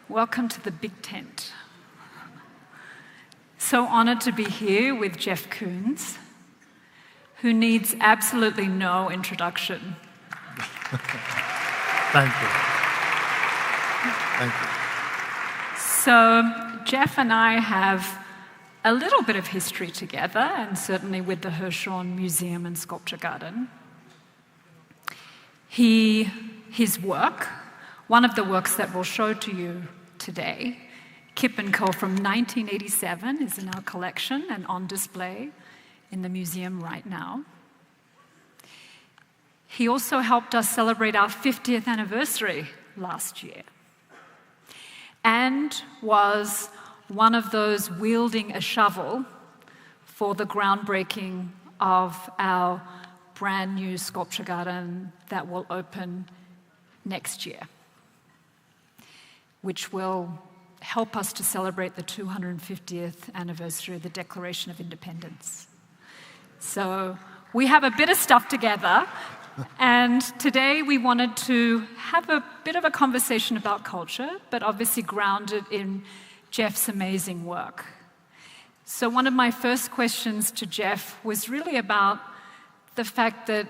Welcome to the big tent. So honored to be here with Jeff Koons, who needs absolutely no introduction. Thank you. Thank you. So Jeff and I have a little bit of history together, and certainly with the Hirshhorn Museum and Sculpture Garden. His work, one of the works that we'll show to you today, Kip and Co. from 1987, is in our collection and on display in the museum right now. He also helped us celebrate our 50th anniversary last year, and was one of those wielding a shovel for the groundbreaking of our brand new sculpture garden that will open next year, which will help us to celebrate the 250th anniversary of the Declaration of Independence. So we have a bit of stuff together, and today we wanted to have a bit of a conversation about culture, but obviously grounded in Jeff's amazing work. So one of my first questions to Jeff was really about the fact that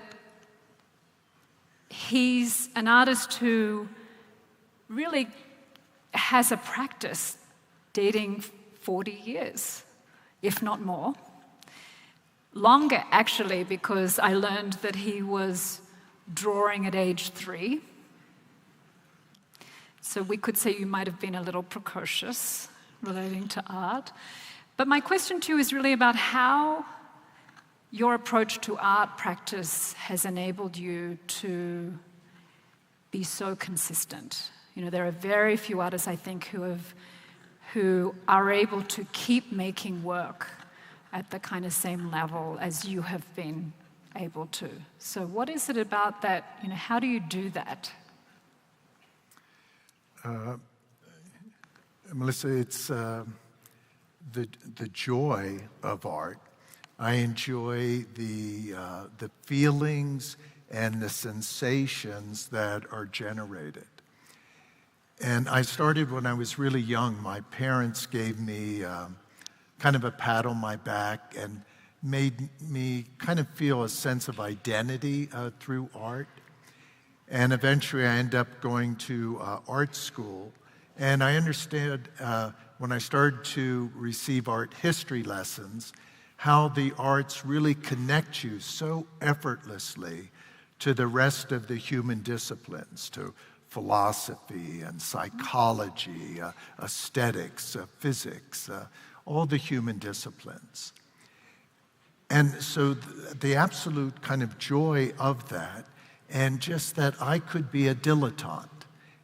he's an artist who really has a practice dating 40 years, if not more. Longer, actually, because I learned that he was drawing at age 3. So we could say you might have been a little precocious relating to art. But my question to you is really about how your approach to art practice has enabled you to be so consistent. You know, there are very few artists, I think, who are able to keep making work at the kind of same level as you have been able to. So what is it about that, how do you do that? Melissa, it's the joy of art. I enjoy the feelings and the sensations that are generated. And I started when I was really young. My parents gave me kind of a pat on my back and made me kind of feel a sense of identity through art. And eventually I ended up going to art school. And I understood when I started to receive art history lessons, how the arts really connect you so effortlessly to the rest of the human disciplines, to philosophy and psychology, aesthetics, physics, all the human disciplines. And so the absolute kind of joy of that, and just that I could be a dilettante.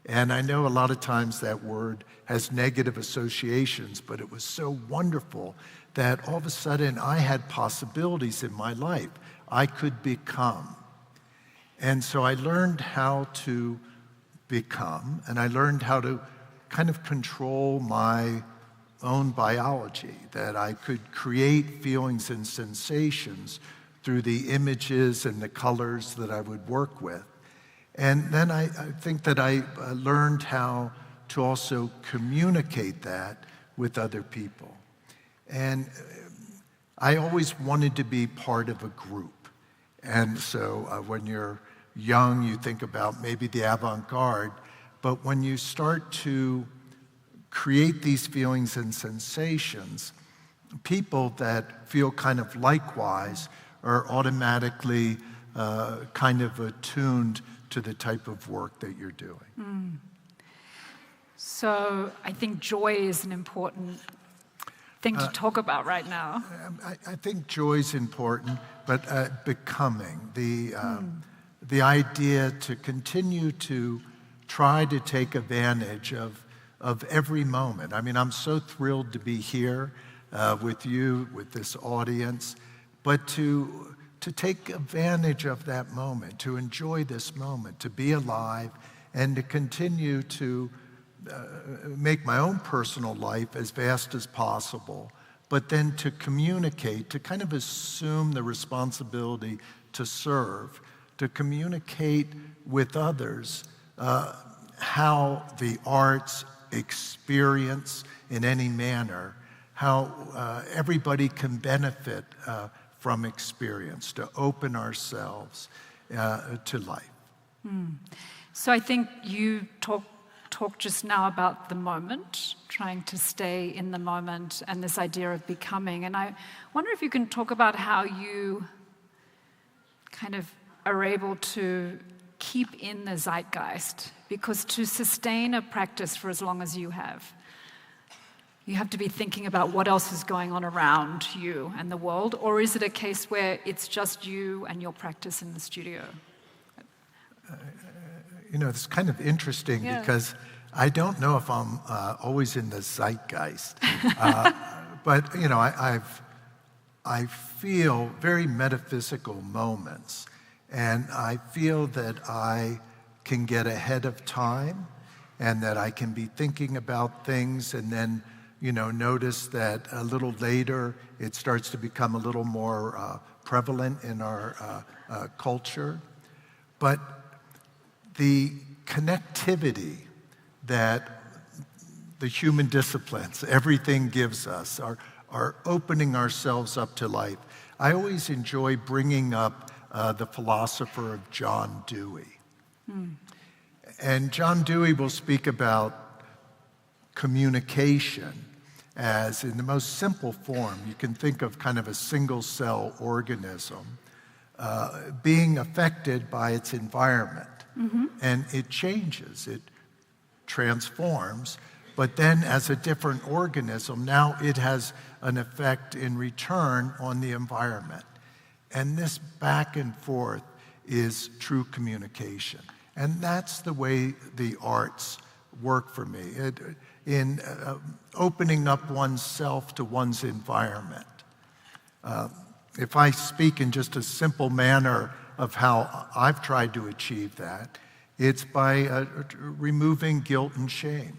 And I know a lot of times that word has negative associations, but it was so wonderful that all of a sudden I had possibilities in my life. I could become. And so I learned how to become, and I learned how to kind of control my own biology, that I could create feelings and sensations through the images and the colors that I would work with. And then I think that I learned how to also communicate that with other people. And I always wanted to be part of a group. And so when you're young, you think about maybe the avant-garde, but when you start to create these feelings and sensations, people that feel kind of likewise are automatically kind of attuned to the type of work that you're doing. So I think joy is an important thing to talk about right now. I think joy is important, but becoming, the idea to continue to try to take advantage of every moment. I mean, I'm so thrilled to be here with you, with this audience, but to take advantage of that moment, to enjoy this moment, to be alive, and to continue to make my own personal life as vast as possible, but then to communicate, to kind of assume the responsibility to serve, to communicate with others how the arts experience in any manner, how everybody can benefit from experience, to open ourselves to life. So I think you talked just now about the moment, trying to stay in the moment, and this idea of becoming. And I wonder if you can talk about how you kind of are able to keep in the zeitgeist, because to sustain a practice for as long as you have to be thinking about what else is going on around you and the world, or is it a case where it's just you and your practice in the studio? It's kind of interesting because I don't know if I'm always in the zeitgeist, but I feel very metaphysical moments, and I feel that I can get ahead of time, and that I can be thinking about things, and then notice that a little later it starts to become a little more prevalent in our culture. But the connectivity that the human disciplines, everything gives us, are opening ourselves up to life. I always enjoy bringing up the philosopher of John Dewey. And John Dewey will speak about communication as, in the most simple form, you can think of kind of a single-cell organism being affected by its environment. And it changes, it transforms, but then as a different organism, now it has an effect in return on the environment. And this back and forth is true communication. And that's the way the arts work for me, in opening up oneself to one's environment. If I speak in just a simple manner of how I've tried to achieve that, it's by removing guilt and shame.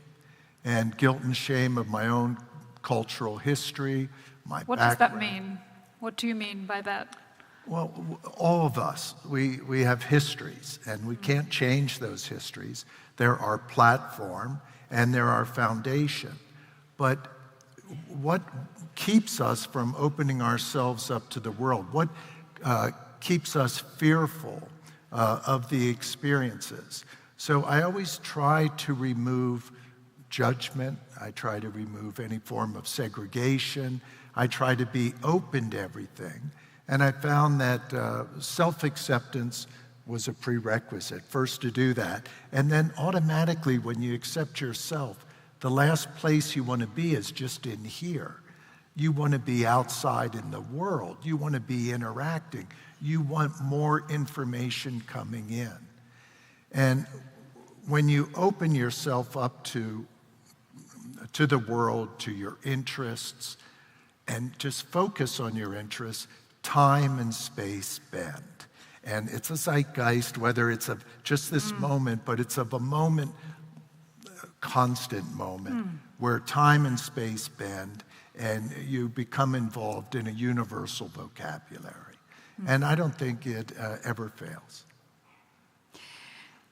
And guilt and shame of my own cultural history, my background. What does that mean? What do you mean by that? Well, all of us, we have histories, and we can't change those histories. They're our platform, and they're our foundation. But what keeps us from opening ourselves up to the world? What keeps us fearful of the experiences? So I always try to remove judgment. I try to remove any form of segregation. I try to be open to everything. And I found that self-acceptance was a prerequisite, first to do that. And then automatically, when you accept yourself, the last place you want to be is just in here. You want to be outside in the world. You want to be interacting. You want more information coming in. And when you open yourself up to the world, to your interests, and just focus on your interests, time and space bend. And it's a zeitgeist, whether it's of just this moment, but it's of a moment, constant moment, where time and space bend, and you become involved in a universal vocabulary. And I don't think it ever fails.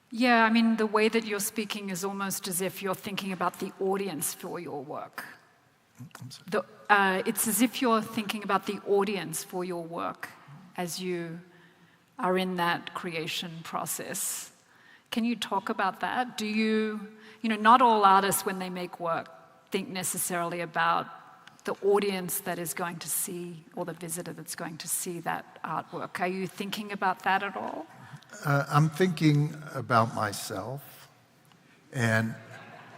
Yeah, I mean, the way that you're speaking is almost as if you're thinking about the audience for your work. It's as if you're thinking about the audience for your work as you are in that creation process. Can you talk about that? Do you not all artists, when they make work, think necessarily about the audience that is going to see, or the visitor that's going to see that artwork. Are you thinking about that at all? I'm thinking about myself, and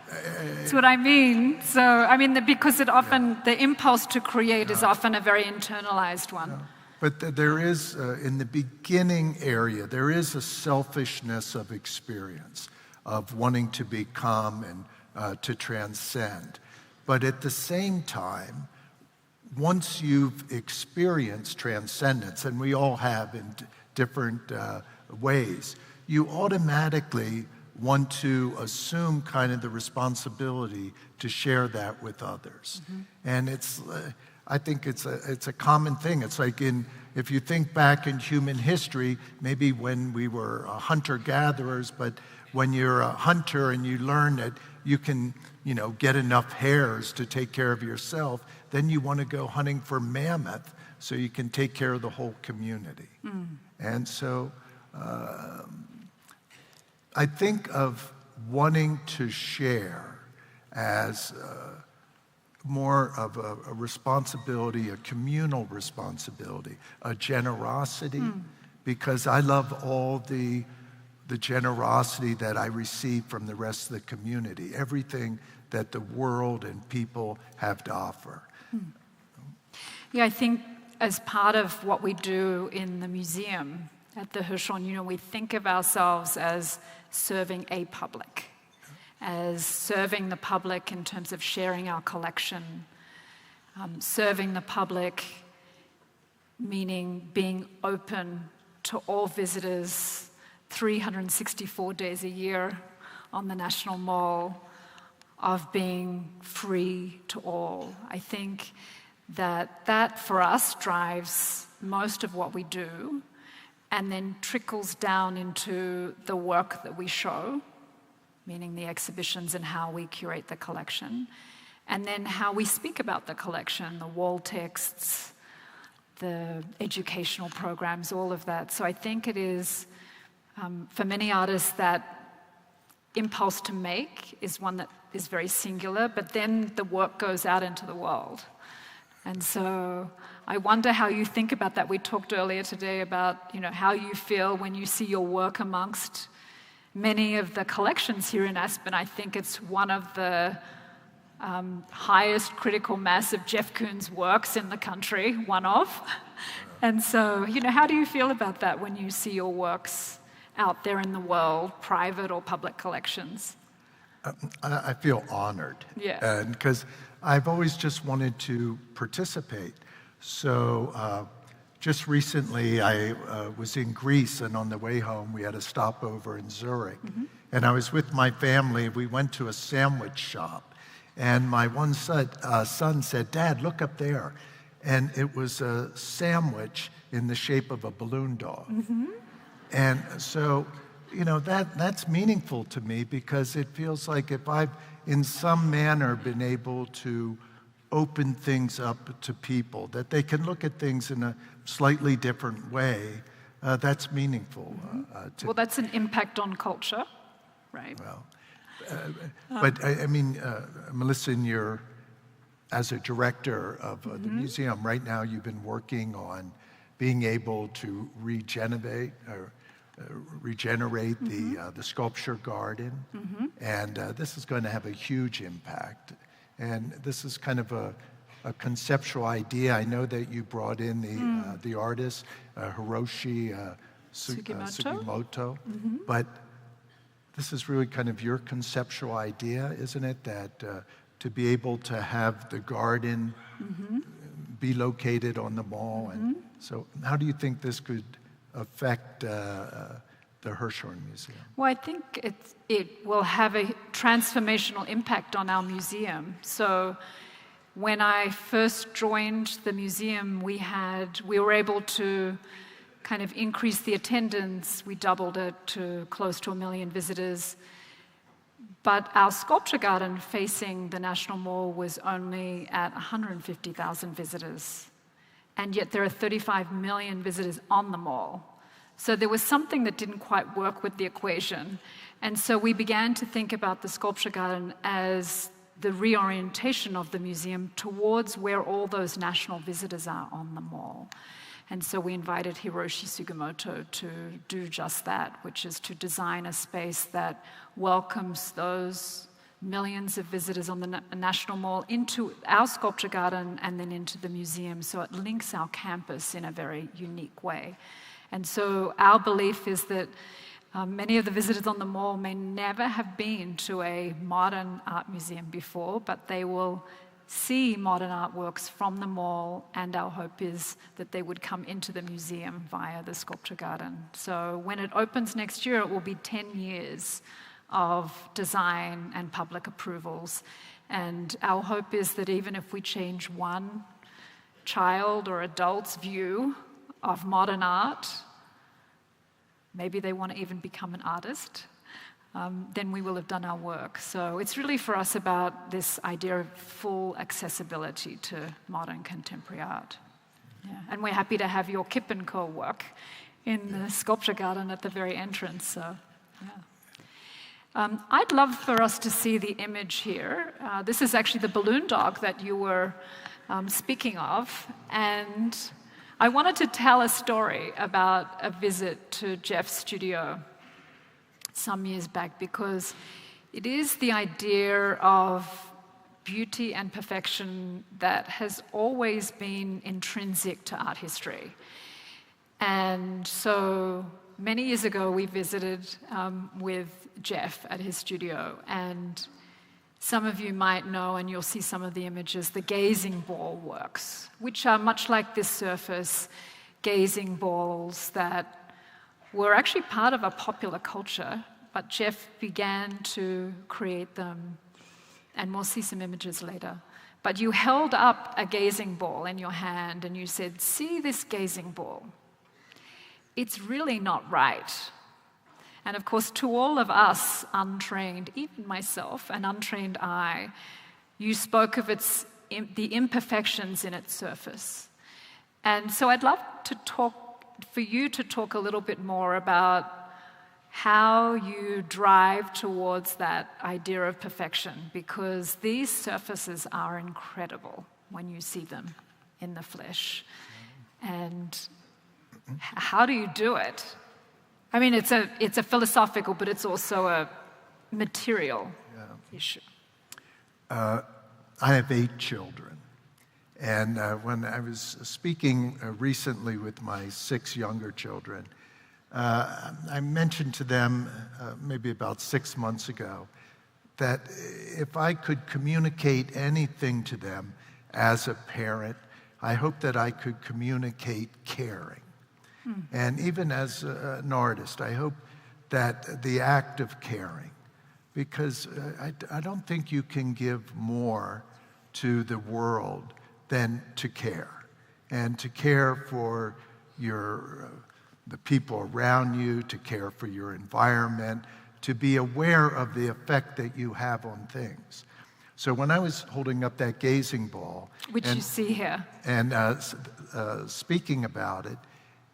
that's what I mean. So, I mean, because it often, the impulse to create is often a very internalized one. But there is, in the beginning area, there is a selfishness of experience, of wanting to become and to transcend. But at the same time, once you've experienced transcendence, and we all have in different ways, you automatically want to assume kind of the responsibility to share that with others. And it's, I think it's a common thing. It's like if you think back in human history, maybe when we were hunter-gatherers, but when you're a hunter and you learn that you can, get enough hares to take care of yourself, then you want to go hunting for mammoth so you can take care of the whole community. And so I think of wanting to share as more of a responsibility, a communal responsibility, a generosity, because I love all the generosity that I receive from the rest of the community, everything that the world and people have to offer. Yeah, I think as part of what we do in the museum at the Hirshhorn, we think of ourselves as serving a public, as serving the public in terms of sharing our collection, serving the public meaning being open to all visitors 364 days a year on the National Mall, of being free to all. I think that for us drives most of what we do and then trickles down into the work that we show, meaning the exhibitions and how we curate the collection, and then how we speak about the collection, the wall texts, the educational programs, all of that. So I think it is, for many artists, that impulse to make is one that is very singular, but then the work goes out into the world. And so I wonder how you think about that. We talked earlier today about, how you feel when you see your work amongst many of the collections here in Aspen. I think it's one of the highest critical mass of Jeff Koons works in the country, one of. And so, how do you feel about that when you see your works out there in the world, private or public collections? I feel honored. Yeah. Because I've always just wanted to participate. So just recently I was in Greece, and on the way home we had a stopover in Zurich. And I was with my family. We went to a sandwich shop. And my one son said, "Dad, look up there." And it was a sandwich in the shape of a balloon dog. And so, that's meaningful to me, because it feels like if I've, in some manner, been able to open things up to people, that they can look at things in a slightly different way, that's meaningful. Well, that's an impact on culture, right? Well, but I mean, Melissa, as a director of the museum, right now you've been working on being able to regenerate the sculpture garden, and this is going to have a huge impact. And this is kind of a conceptual idea. I know that you brought in the artist Hiroshi Sugimoto, but this is really kind of your conceptual idea, isn't it? That to be able to have the garden be located on the mall. And so how do you think this could affect the Hirshhorn Museum? Well, I think it will have a transformational impact on our museum. So when I first joined the museum, we were able to kind of increase the attendance. We doubled it to close to 1 million visitors. But our sculpture garden facing the National Mall was only at 150,000 visitors. And yet there are 35 million visitors on the mall. So there was something that didn't quite work with the equation. And so we began to think about the sculpture garden as the reorientation of the museum towards where all those national visitors are on the mall. And so we invited Hiroshi Sugimoto to do just that, which is to design a space that welcomes those millions of visitors on the National Mall into our sculpture garden and then into the museum. So it links our campus in a very unique way. And so our belief is that many of the visitors on the mall may never have been to a modern art museum before, but they will see modern artworks from the mall, and our hope is that they would come into the museum via the sculpture garden. So when it opens next year, it will be 10 years of design and public approvals. And our hope is that even if we change one child or adult's view of modern art, maybe they want to even become an artist, then we will have done our work. So it's really for us about this idea of full accessibility to modern contemporary art. Yeah. And we're happy to have your Kip & Co. work in the sculpture garden at the very entrance. So, yeah. I'd love for us to see the image here. This is actually the balloon dog that you were speaking of. And I wanted to tell a story about a visit to Jeff's studio some years back, because it is the idea of beauty and perfection that has always been intrinsic to art history. And so many years ago, we visited with Jeff at his studio, and some of you might know, and you'll see some of the images, the gazing ball works, which are much like this surface, gazing balls that were actually part of a popular culture, but Jeff began to create them, and we'll see some images later. But you held up a gazing ball in your hand and you said, "See this gazing ball? It's really not right." And of course, to all of us untrained, even myself, an untrained eye, you spoke of the imperfections in its surface. And so I'd love for you to talk a little bit more about how you drive towards that idea of perfection, because these surfaces are incredible when you see them in the flesh. And how do you do it? I mean, it's a philosophical, but it's also a material issue. I have 8 children. And when I was speaking recently with my 6 younger children, I mentioned to them maybe about 6 months ago that if I could communicate anything to them as a parent, I hope that I could communicate caring. And even as an artist, I hope that the act of caring, because I don't think you can give more to the world than to care, and to care for the people around you, to care for your environment, to be aware of the effect that you have on things. So when I was holding up that gazing ball, which you see here, and speaking about it,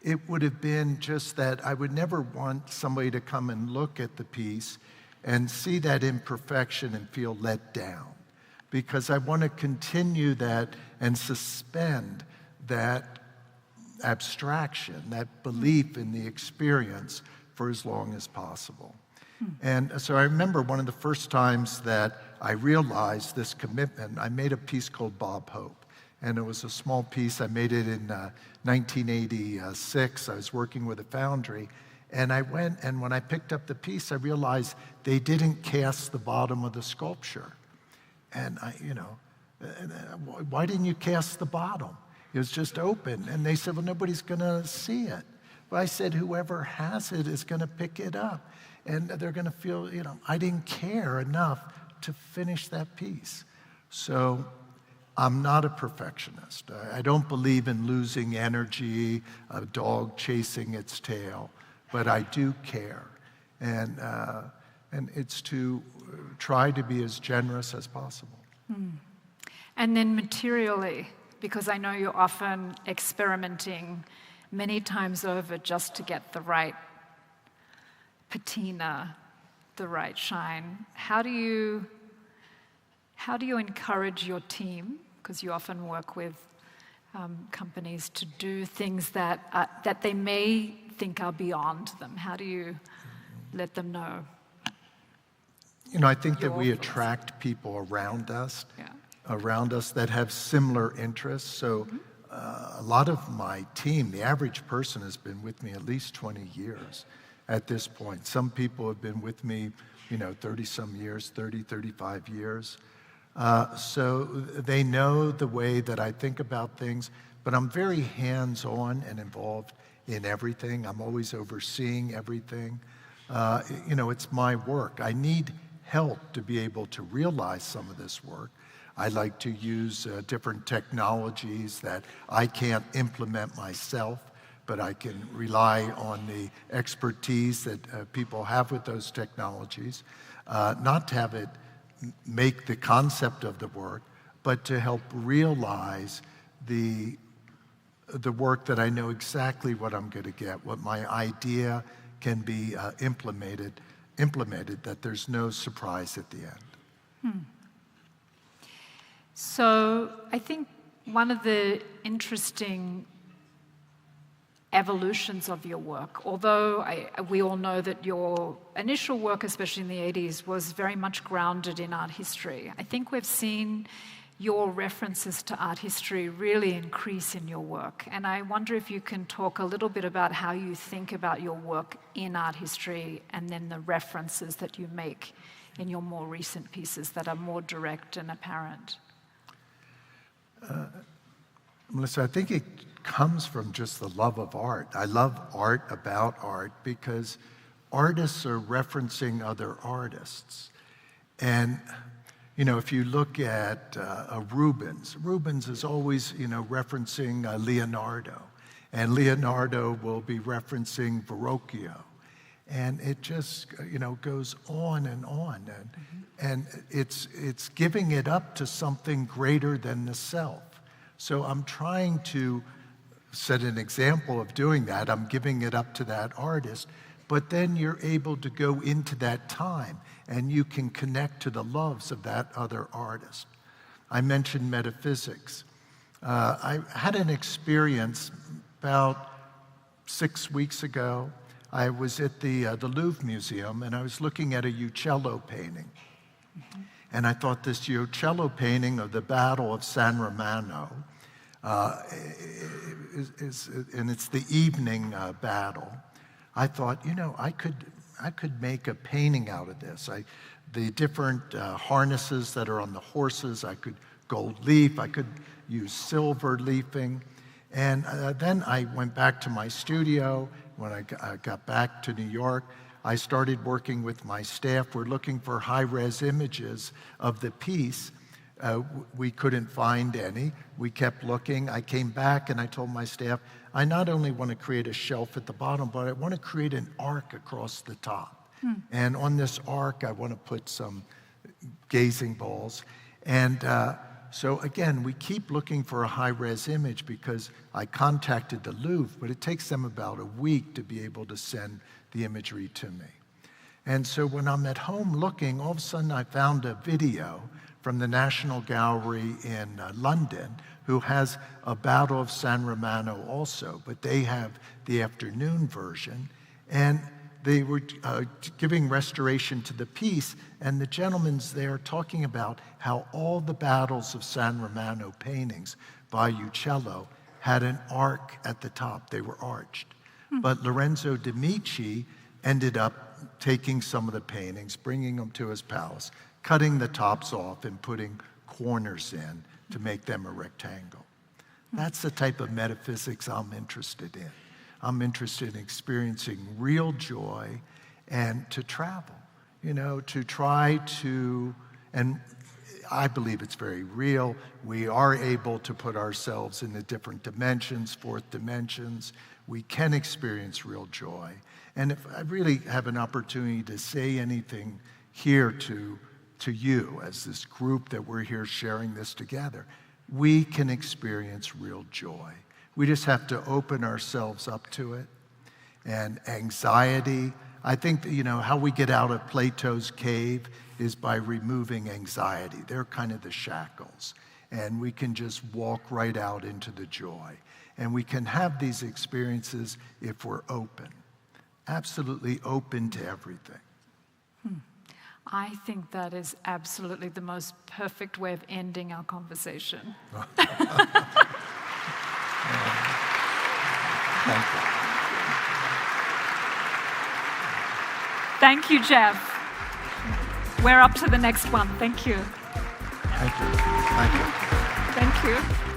it would have been just that I would never want somebody to come and look at the piece and see that imperfection and feel let down, because I want to continue that and suspend that abstraction, that belief in the experience for as long as possible. And so I remember one of the first times that I realized this commitment, I made a piece called Bob Hope. And it was a small piece. I made it in 1986. I was working with a foundry. And I went, and when I picked up the piece, I realized they didn't cast the bottom of the sculpture. And why didn't you cast the bottom? It was just open. And they said, well, nobody's going to see it. But I said, whoever has it is going to pick it up. And they're going to feel, I didn't care enough to finish that piece. So I'm not a perfectionist. I don't believe in losing energy, a dog chasing its tail, but I do care. And it's to try to be as generous as possible. And then materially, because I know you're often experimenting many times over just to get the right patina, the right shine. How do you encourage your team, because you often work with companies, to do things that they may think are beyond them? How do you let them know? I think that we attract people around us that have similar interests. So a lot of my team, the average person has been with me at least 20 years at this point. Some people have been with me, 30-some years, 30, 35 years. So they know the way that I think about things, but I'm very hands-on and involved in everything. I'm always overseeing everything. It's my work. I need help to be able to realize some of this work. I like to use different technologies that I can't implement myself, but I can rely on the expertise that people have with those technologies, not to have it make the concept of the work, but to help realize the work that I know exactly what I'm going to get, what my idea can be implemented, that there's no surprise at the end. So I think one of the interesting evolutions of your work, although we all know that your initial work, especially in the 80s, was very much grounded in art history, I think we've seen your references to art history really increase in your work. And I wonder if you can talk a little bit about how you think about your work in art history and then the references that you make in your more recent pieces that are more direct and apparent. Melissa, I think it comes from just the love of art. I love art about art because artists are referencing other artists. And, you know, if you look at Rubens is always, referencing Leonardo. And Leonardo will be referencing Verrocchio. And it just, goes on and on. And it's giving it up to something greater than the self. So I'm trying to set an example of doing that. I'm giving it up to that artist. But then you're able to go into that time and you can connect to the loves of that other artist. I mentioned metaphysics. I had an experience about 6 weeks ago. I was at the Louvre Museum and I was looking at a Uccello painting. And I thought this Uccello painting of the Battle of San Romano, and it's the evening battle. I thought, I could make a painting out of this. The different harnesses that are on the horses, I could gold leaf, I could use silver leafing. And then I went back to my studio. When I got back to New York, I started working with my staff. We're looking for high-res images of the piece. We couldn't find any. We kept looking. I came back and I told my staff, I not only want to create a shelf at the bottom, but I want to create an arc across the top. And on this arc, I want to put some gazing balls. And so again, we keep looking for a high-res image because I contacted the Louvre, but it takes them about a week to be able to send the imagery to me. And so when I'm at home looking, all of a sudden I found a video from the National Gallery in London, who has a Battle of San Romano also, but they have the afternoon version. And they were giving restoration to the piece, and the gentleman's there talking about how all the battles of San Romano paintings by Uccello had an arc at the top. They were arched. But Lorenzo de' Medici ended up taking some of the paintings, bringing them to his palace, cutting the tops off and putting corners in to make them a rectangle. That's the type of metaphysics I'm interested in. I'm interested in experiencing real joy and to travel, to try to, and I believe it's very real. We are able to put ourselves in the different dimensions, fourth dimensions. We can experience real joy. And if I really have an opportunity to say anything here to you as this group that we're here sharing this together, we can experience real joy. We just have to open ourselves up to it. And anxiety, I think that, how we get out of Plato's cave is by removing anxiety. They're kind of the shackles. And we can just walk right out into the joy. And we can have these experiences if we're open, absolutely open to everything. I think that is absolutely the most perfect way of ending our conversation. Thank you. Thank you, Jeff. We're up to the next one. Thank you. Thank you. Thank you. Thank you.